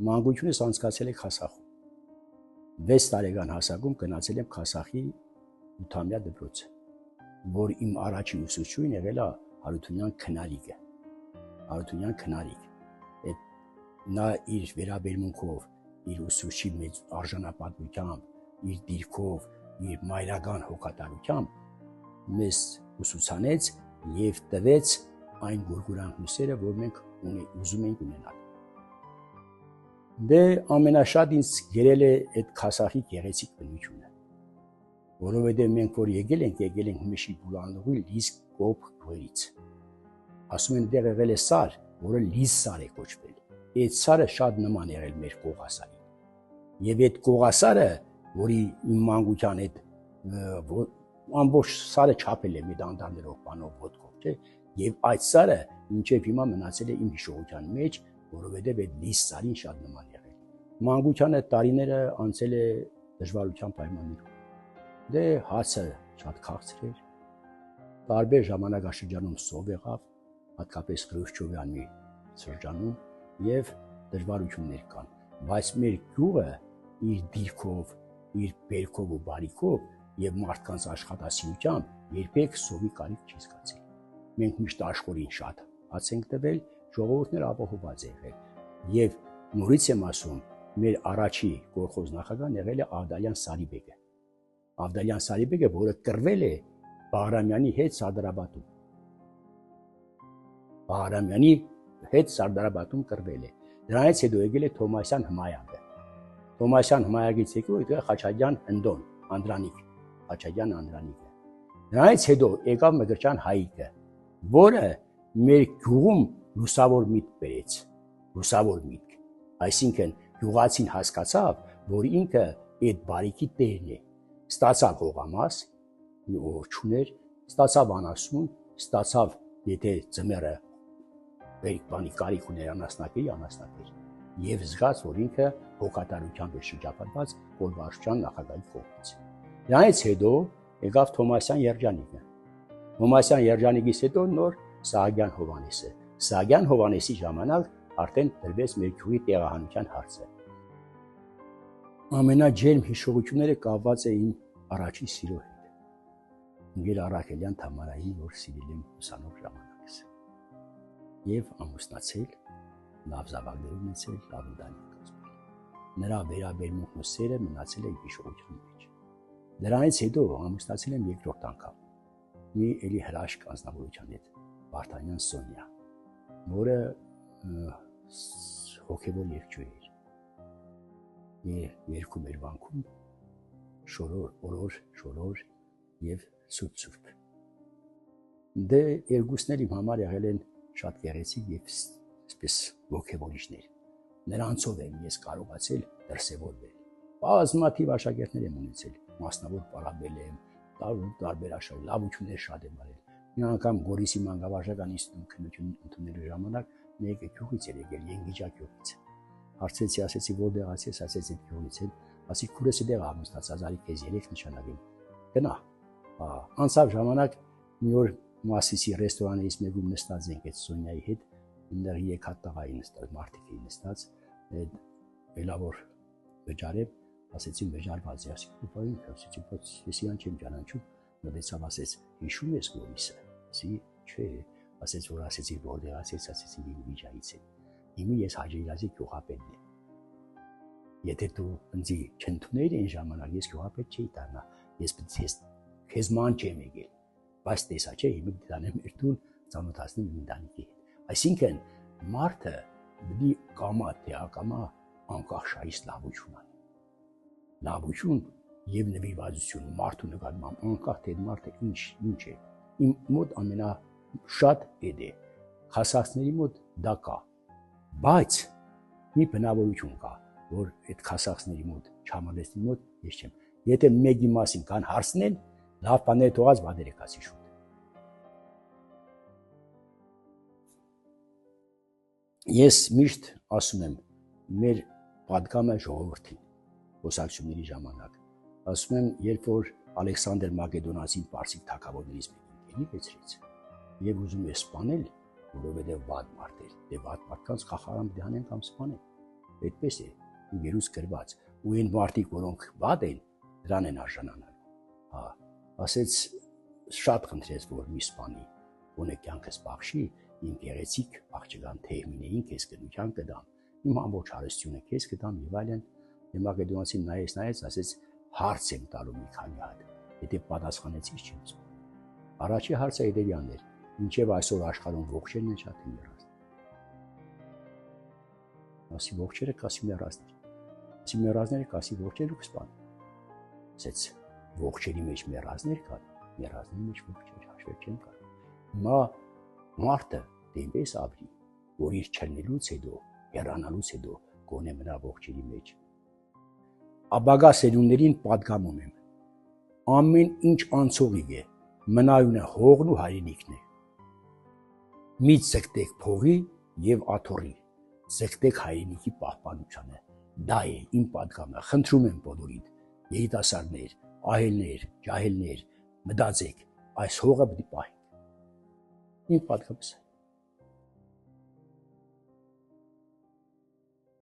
Մանկությունս անցկացել եք Խասախում։ 6 տարեկան հասակում գնացել եմ Խասախի 8-ամյա դպրոցը, որ իմ առաջի ուսուցչուհին եղել է Հարությունյան Քնարիկը։ Հարությունյան Քնարիկ։ Նա իր վերաբերմունքով, իր ուսուցչի մեծ արժանապատվությամբ, իր դիրքով, իր մայրական հոգատարությամբ մեզ ուսուցանեց եւ տվեց այն գուրգուրանքները, որ մենք ուզում ենք ունենալ։ Դե ամենաշատ ինձ գերել է այդ Խասախի գեղեցիկ բնությունը, որովհետև մենք որ եկել ենք Մշի Բուլանուղի Լիզ կոփ գույից։ Ասում են դեղ եղել է սար, որը Լիզ սար է կոչվել։ Այդ սարը շատ նման եղել մեր Կողասարին։ Եվ այդ Կողասարը, որի իմ մանկության այդ ամբողջ սարը չափել է մի դանդաղներով բանով ոտքով, չէ՞։ Եվ այդ սարը մինչև հիմա մնացել է իմ հիշողության մեջ, որովհետև այդ Լիզ սարին շատ նման եղել։ Մանկության այդ տարիները անցել է դժվարության պայմաններում։ Դե հացը շատ քաղցր էր։ Տարբեր ժամանակաշրջանում սով եղավ, հատկապես Խրուշչովյանի շրջանում եւ դժվարություններ կան, բայց մեր գյուղը իր դիրքով, իր բերքով ու բարիքով եւ մարդկանց աշխատասիրությամբ երբեք սովի կարիք չի զգացել։ Մենք միշտ աշխորհին շատ հաց ենք տվել, ժողովուրդներ ապահովված է եղել եւ նորից եմ ասում, մեր առաջի կոլխոզ նախագահն եղել է Ավդալյան Սարիբեկը։ Ավդալյան Սարիբեկը, որը կռվել է Բաղրամյանի հետ Սարդարաբադում։ Բաղրամյանի հետ Սարդարաբադում կռվել է։ Դրանից հետո եկել է Թոմասյան Հմայակը։ Թոմասյան Հմայակից հետո եկել է Խաչատրյան Հնդոն, Անդրանիկ, Խաչատրյան Անդրանիկը։ Դրանից հետո եկավ Մկրտչյան Հայիկը, որը մեր գյուղում լուսավոր միտք բերեց, լուսավոր միտք։ Այսինքն գյուղացին հասկացավ, որ ինքը այդ բարիքի տերն է։ Ստացավ հողամաս, ով չուներ, ստացավ անասուն, ստացավ, եթե ձմեռը բանի կարիք ուներ անասնակերի, եւ զգաց, որ ինքը հոգատարությամբ է շրջապատված Գոլբարշչյան նախագահի կողմից։ Դրանից հետո եկավ Թոմասյան Երջանիկը։ Թոմասյան Երջանիկից հետո նոր Սահակյան Հովհաննեսը։ Սահակյան Հովհաննեսի ժամանակ արդեն դրվեց մեր գյուղի տեղահանության հարցը։ Ամենաջերմ հիշողությունները կապված էին առաջի սիրո հետ։ Ինգել Արաքելյան Թամարային, որ սիրել եմ ուսանող ժամանակս։ Եվ ամուսնացել, լավ զավակներ ունեցել, լավ ընտանիք կազմել։ Նրա վերաբերմունքն ու սերը մնացել է հիշողության մեջ։ Դրանից հետո ամուսնացել եմ երկրորդ անգամ։ Մի էլի հրաշք անձնավորության հետ, Վարդանյան Սոնյա, որը հոգևոր երգչուհի էր։ Երգում էր վանքում շորոր, օրոր, շորոր եւ սուրբ։ Դե երկուսն էլ իմ համար եղել են շատ գեղեցիկ եւ այսպես ոգևորիչներ։ Նրանցով եմ ես կարողացել դրսևորվել։ Բազմաթիվ աշակերտներ եմ ունեցել, մասնավոր պարաբել եմ, տարբեր լավություններ շատ եմ արել։ Մի անգամ Գորիսի մանկավարժական ինստիտուտ քննություն ընդունելու ժամանակ մեկը գյուղից էր եկել, Ենգիջա գյուղից։ Հարցեցի, ասեցի, որտեղից ես, ասեցի գյուղից եմ, ասի քուրս դեղ ամուսնացած, արի քեզ 3 նշանակեմ։ Գնա։ Անցավ ժամանակ մի օր Մասիսի ռեստորանից մեկում նստած ենք այդ Սոնյայի հետ, այնտեղ եկած տղայի նստած, մարդիկ էին նստած, էլավոր վճարեմ, ասեցի վճարված է, ասեցի, բայց ես իրան չեմ ճանաչում, մտեցավ ասեց, հիշում ես Գորիսը, ասի, չէ, ասեց, որ ասեցի, որտեղից ես, ասեցի, Ենգիջայից եմ, հիմա ես Հաջիրազի գյուղապետն եմ։ Եթե դու ինձ չընդուներ այն ժամանակ, ես գյուղապետ չէի դառնա, ես քեզ ման չեմ եկել, բայց տեսա չէ, հիմա դրանեմ իր տուն ծանոթացնեմ իմ ընտանիքի հետ։ Այսինքն մարդը դի կամա թե ակամա անկախ շահից լավություն անի։ Լավություն եւ նվիրվածություն մարդու նկատմամբ անկախ թե մարդը ինչ է։ Իմ մոտ ամենաշատ էդ է։ Խասախների մոտ դա կա։ Բայց մի բնավորություն կա, որ այդ խասախների մոտ, չամալեսների մոտ ես չեմ։ Եթե մեկի մասին կան հարցնել, լավ բաներ թողած բաներ եք ասի շուտ։ Ես միշտ ասում եմ, մեր պատգամը ժողովրդին, խոսակցությունների ժամանակ, ասում եմ, երբ որ Ալեքսանդր Մակեդոնացին պարսիկ թագավորներից մեկին վերցրեց եւ ուզում է սպանել, որովհետեւ վատ մարդ էր, դե վատ մարդկանց խախարամ դե հանեն կամ սպանեն։ այդպես է, վիրուս գրված, ու այն մարդիկ, որոնք վատ են, դրան են արժանանալու։ Հա, ասեց շատ խնդրեց, որ մի սպանի, ոնե կյանքս բախշի, իմ գեղեցիկ աղջկան Թեհմինեին քեզ կնության կդամ, իմ ամբողջ հարստությունը քեզ կդամ եւ այլն։ Եվ Մակեդոնացին նայեց, ասեց հարց եմ տալու մի քանի հատ, եթե պատասխանեցիր չեմ զգում։ Առաջի հարցը Էդերյանն էր, ինչեւ այսօր աշխարհում ողջերն են շատ հնարած։ Ասի ողջերը կասի մեռածներ։ Ասի մեռածները կասի ողջեր ու կսպան։ Ասեց ողջերի մեջ մեռածներ կան, մեռածների մեջ ողջեր հաշվել չեն կարող։ Հիմա մարդը դեպես ապրի, որ իր չլնելուց հետո, հեռանալուց հետո գոնե մնա ողջերի մեջ։ Աբագա սերունդերին պատգամում եմ։ Ամեն ինչ անցողիկ է, մնայուն է հողն ու հայրենիքն է։ Մի ձգտեք փողի եւ աթոռի, ձգտեք հայրենիքի պահպանությանը։ Դա է իմ պատգամը, խնդրում եմ բոլորիդ, երիտասարդներ, ահելներ, ջահելներ, մտածեք, այս հողը պիտի պահենք։ Իմ պատգամը